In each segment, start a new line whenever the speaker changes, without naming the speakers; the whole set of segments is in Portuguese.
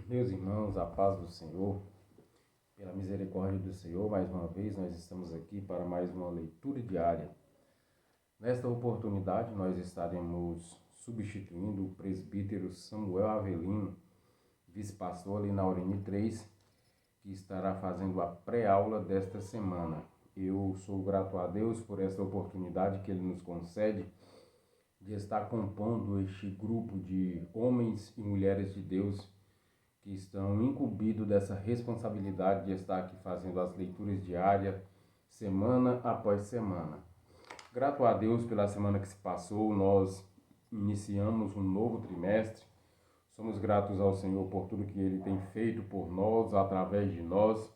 Meus irmãos, a paz do Senhor, pela misericórdia do Senhor, mais uma vez nós estamos aqui para mais uma leitura diária. Nesta oportunidade, nós estaremos substituindo o presbítero Samuel Avelino, vice-pastor ali na Urine 3, que estará fazendo a pré-aula desta semana. Eu sou grato a Deus por esta oportunidade que Ele nos concede de estar compondo este grupo de homens e mulheres de Deus que estão incumbidos dessa responsabilidade de estar aqui fazendo as leituras diárias, semana após semana. Grato a Deus pela semana que se passou, nós iniciamos um novo trimestre. Somos gratos ao Senhor por tudo que Ele tem feito por nós, através de nós.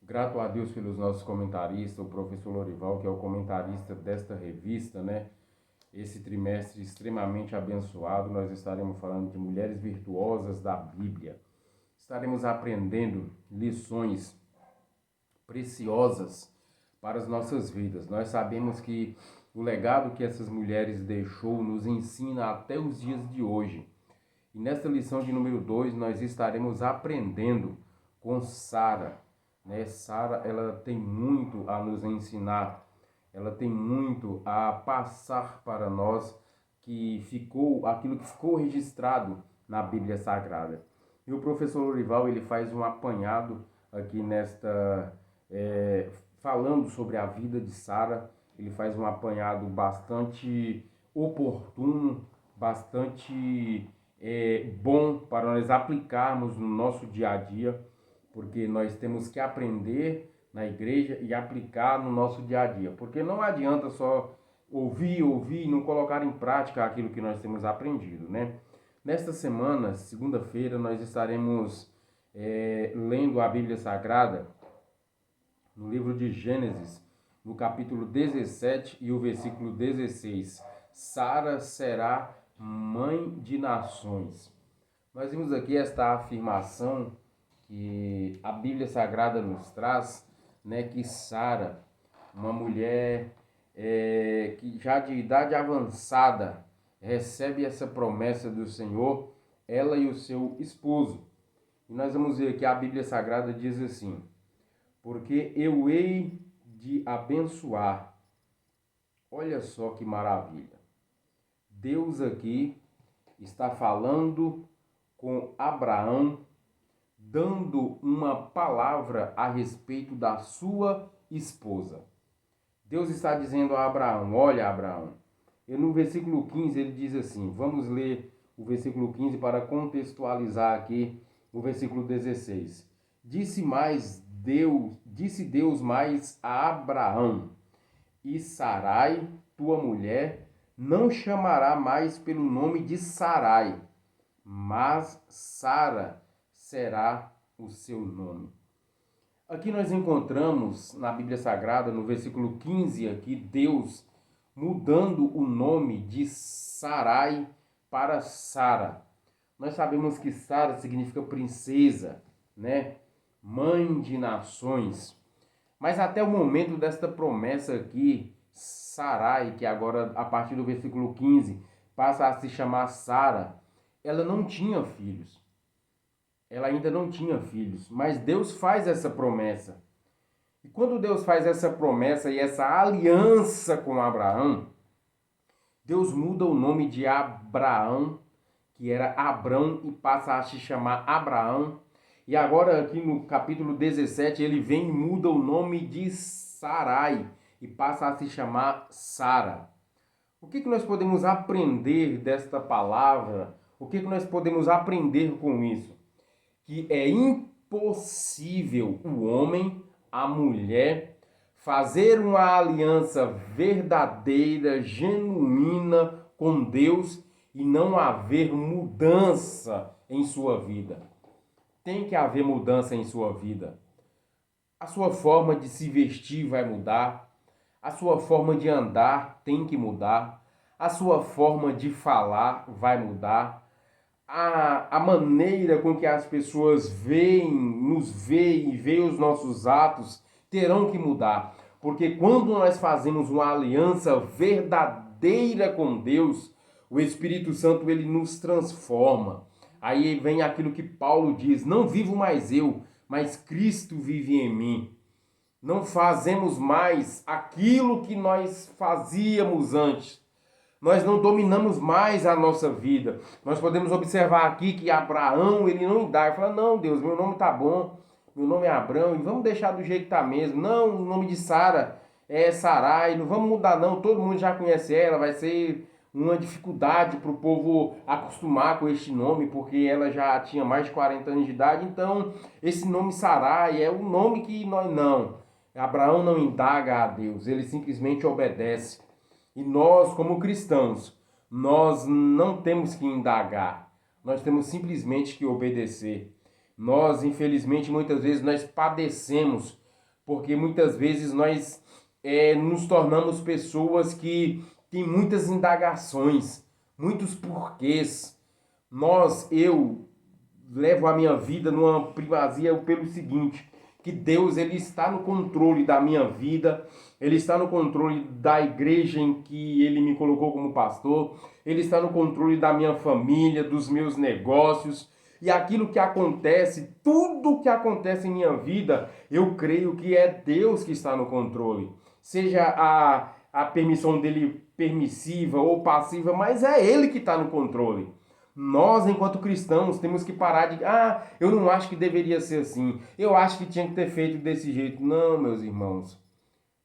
Grato a Deus pelos nossos comentaristas, o professor Lorival, que é o comentarista desta revista, né? Esse trimestre extremamente abençoado, nós estaremos falando de mulheres virtuosas da Bíblia. Estaremos aprendendo lições preciosas para as nossas vidas. Nós sabemos que o legado que essas mulheres deixou nos ensina até os dias de hoje. E nesta lição de número 2, nós estaremos aprendendo com Sara. Sara, ela tem muito a nos ensinar. Ela tem muito a passar para nós aquilo que ficou registrado na Bíblia Sagrada. E o professor Lorival, ele faz um apanhado aqui falando sobre a vida de Sara. Ele faz um apanhado bastante oportuno, bastante bom para nós aplicarmos no nosso dia a dia, porque nós temos que aprender na igreja e aplicar no nosso dia a dia, porque não adianta só ouvir e não colocar em prática aquilo que nós temos aprendido, né? Nesta semana, segunda-feira, nós estaremos lendo a Bíblia Sagrada no livro de Gênesis, no capítulo 17 e o versículo 16. Sara será mãe de nações. Nós vimos aqui esta afirmação que a Bíblia Sagrada nos traz, né, que Sara, uma mulher que já de idade avançada, recebe essa promessa do Senhor, ela e o seu esposo. E nós vamos ver que a Bíblia Sagrada diz assim: porque eu hei de abençoar. Olha só que maravilha. Deus aqui está falando com Abraão, dando uma palavra a respeito da sua esposa. Deus está dizendo a Abraão: olha, Abraão, e no versículo 15 ele diz assim, vamos ler o versículo 15 para contextualizar aqui o versículo 16. Disse Deus mais a Abraão: e Sarai, tua mulher, não chamará mais pelo nome de Sarai, mas Sara será o seu nome. Aqui nós encontramos na Bíblia Sagrada, no versículo 15 aqui, Deus mudando o nome de Sarai para Sara. Nós sabemos que Sara significa princesa, né? Mãe de nações. Mas até o momento desta promessa aqui, Sarai, que agora a partir do versículo 15 passa a se chamar Sara, ela não tinha filhos. Ela ainda não tinha filhos, mas Deus faz essa promessa. E quando Deus faz essa promessa e essa aliança com Abraão, Deus muda o nome de Abraão, que era Abrão, e passa a se chamar Abraão. E agora aqui no capítulo 17 ele vem e muda o nome de Sarai e passa a se chamar Sara. O que nós podemos aprender desta palavra? O que nós podemos aprender com isso? Que é impossível o homem, a mulher, fazer uma aliança verdadeira, genuína com Deus e não haver mudança em sua vida. Tem que haver mudança em sua vida. A sua forma de se vestir vai mudar, a sua forma de andar tem que mudar, a sua forma de falar vai mudar, a maneira com que as pessoas nos veem e veem os nossos atos terão que mudar. Porque quando nós fazemos uma aliança verdadeira com Deus, o Espírito Santo ele nos transforma. Aí vem aquilo que Paulo diz: não vivo mais eu, mas Cristo vive em mim. Não fazemos mais aquilo que nós fazíamos antes. Nós não dominamos mais a nossa vida. Nós podemos observar aqui que Abraão, ele não indaga, fala: não, Deus, meu nome tá bom, meu nome é Abrão, e vamos deixar do jeito que tá mesmo. Não, o nome de Sara é Sarai, não vamos mudar não, todo mundo já conhece ela, vai ser uma dificuldade para o povo acostumar com este nome, porque ela já tinha mais de 40 anos de idade, então esse nome Sarai é o nome que nós não. Abraão não indaga a Deus, ele simplesmente obedece. E nós, como cristãos, nós não temos que indagar, nós temos simplesmente que obedecer. Nós, infelizmente, muitas vezes nós padecemos, porque muitas vezes nós nos tornamos pessoas que têm muitas indagações, muitos porquês. Eu levo a minha vida numa primazia pelo seguinte: que Deus, ele está no controle da minha vida, ele está no controle da igreja em que ele me colocou como pastor, ele está no controle da minha família, dos meus negócios, e aquilo que acontece, tudo que acontece em minha vida, eu creio que é Deus que está no controle. Seja a permissão dele permissiva ou passiva, mas é ele que está no controle. Nós, enquanto cristãos, temos que parar de... eu não acho que deveria ser assim. Eu acho que tinha que ter feito desse jeito. Não, meus irmãos.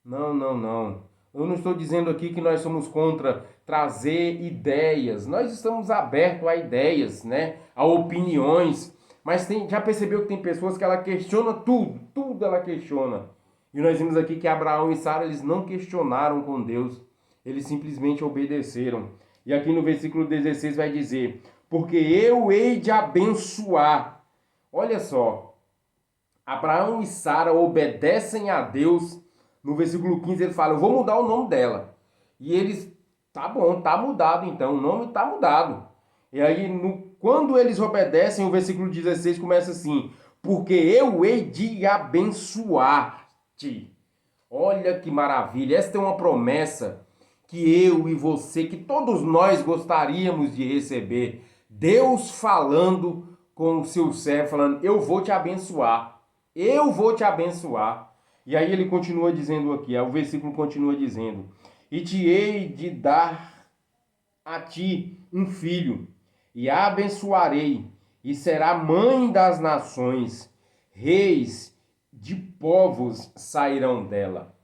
Não, não, não. Eu não estou dizendo aqui que nós somos contra trazer ideias. Nós estamos abertos a ideias, né? A opiniões. Mas já percebeu que tem pessoas que ela questiona tudo. Tudo ela questiona. E nós vimos aqui que Abraão e Sara, eles não questionaram com Deus. Eles simplesmente obedeceram. E aqui no versículo 16 vai dizer: porque eu hei de abençoar. Olha só, Abraão e Sara obedecem a Deus. No versículo 15 ele fala: eu vou mudar o nome dela. E eles, tá bom, tá mudado então, o nome tá mudado. E aí, quando eles obedecem, o versículo 16 começa assim: porque eu hei de abençoar-te. Olha que maravilha, esta é uma promessa que eu e você, que todos nós gostaríamos de receber. Deus falando com o seu servo, falando: eu vou te abençoar, eu vou te abençoar. E aí ele continua dizendo aqui, o versículo continua dizendo: e te hei de dar a ti um filho, e a abençoarei, e será mãe das nações, reis de povos sairão dela.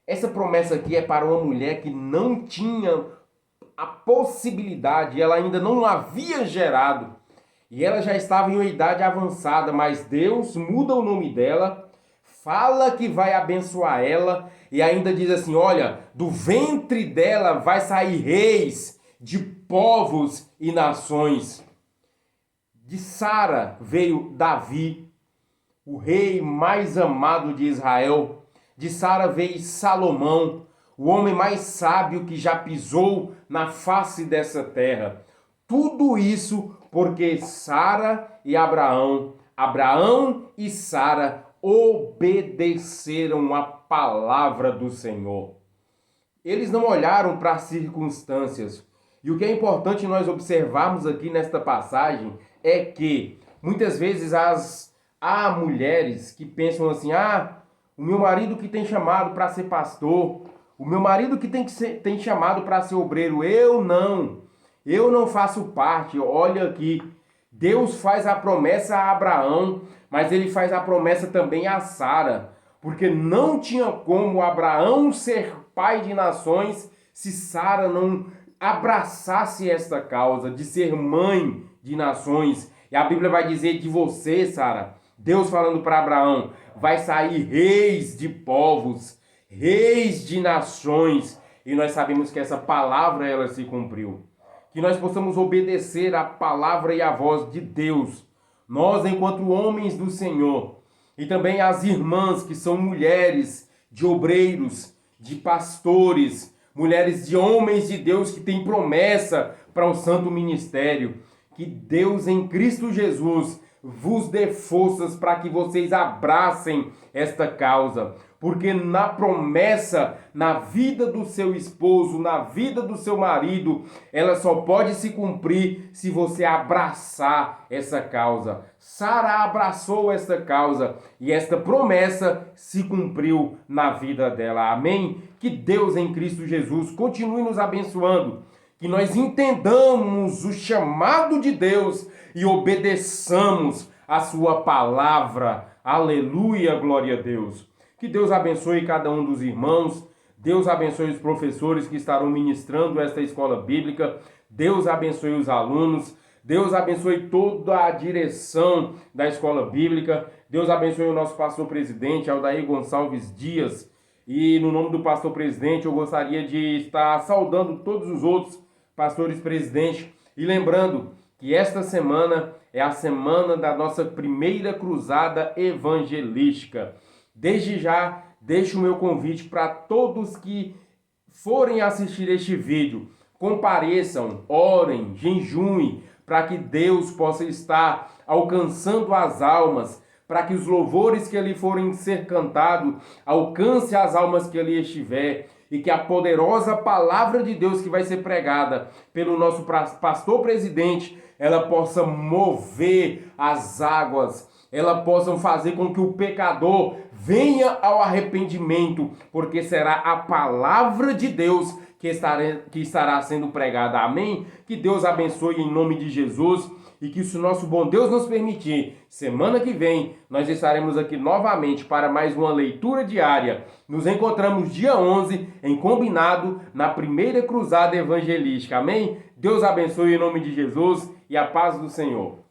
Essa promessa aqui é para uma mulher que não tinha a possibilidade, ela ainda não havia gerado, e ela já estava em uma idade avançada, mas Deus muda o nome dela, fala que vai abençoar ela, e ainda diz assim: olha, do ventre dela vai sair reis de povos e nações. De Sara veio Davi, o rei mais amado de Israel. De Sara veio Salomão, o homem mais sábio que já pisou na face dessa terra. Tudo isso porque Sara e Abraão e Sara obedeceram a palavra do Senhor. Eles não olharam para as circunstâncias. E o que é importante nós observarmos aqui nesta passagem é que muitas vezes há mulheres que pensam assim: o meu marido que tem chamado para ser pastor, o meu marido que tem chamado para ser obreiro, eu não faço parte. Olha aqui, Deus faz a promessa a Abraão, mas ele faz a promessa também a Sara, porque não tinha como Abraão ser pai de nações se Sara não abraçasse esta causa de ser mãe de nações. E a Bíblia vai dizer de você, Sara, Deus falando para Abraão: vai sair reis de povos, reis de nações. E nós sabemos que essa palavra ela se cumpriu. Que nós possamos obedecer a palavra e a voz de Deus. Nós, enquanto homens do Senhor, e também as irmãs que são mulheres de obreiros, de pastores, mulheres de homens de Deus que têm promessa para o santo ministério. Que Deus em Cristo Jesus vos dê forças para que vocês abracem esta causa. porque na promessa, na vida do seu esposo, na vida do seu marido, ela só pode se cumprir se você abraçar essa causa. Sara abraçou esta causa e esta promessa se cumpriu na vida dela. Amém? Que Deus em Cristo Jesus continue nos abençoando, que nós entendamos o chamado de Deus e obedeçamos a sua palavra. Aleluia, glória a Deus. Que Deus abençoe cada um dos irmãos. Deus abençoe os professores que estarão ministrando esta escola bíblica. Deus abençoe os alunos. Deus abençoe toda a direção da escola bíblica. Deus abençoe o nosso pastor presidente, Aldair Gonçalves Dias. E no nome do pastor presidente, eu gostaria de estar saudando todos os outros pastores presidentes. E lembrando que esta semana é a semana da nossa primeira cruzada evangelística. Desde já, deixo o meu convite para todos que forem assistir este vídeo. Compareçam, orem, jejuem, para que Deus possa estar alcançando as almas, para que os louvores que ali forem ser cantados alcance as almas que ali estiver, e que a poderosa palavra de Deus que vai ser pregada pelo nosso pastor presidente, ela possa mover as águas, ela possa fazer com que o pecador venha ao arrependimento, porque será a palavra de Deus que estará sendo pregada. Amém? Que Deus abençoe em nome de Jesus e que, se o nosso bom Deus nos permitir, semana que vem nós estaremos aqui novamente para mais uma leitura diária. Nos encontramos dia 11 em Combinado, na primeira cruzada evangelística. Amém? Deus abençoe em nome de Jesus e a paz do Senhor.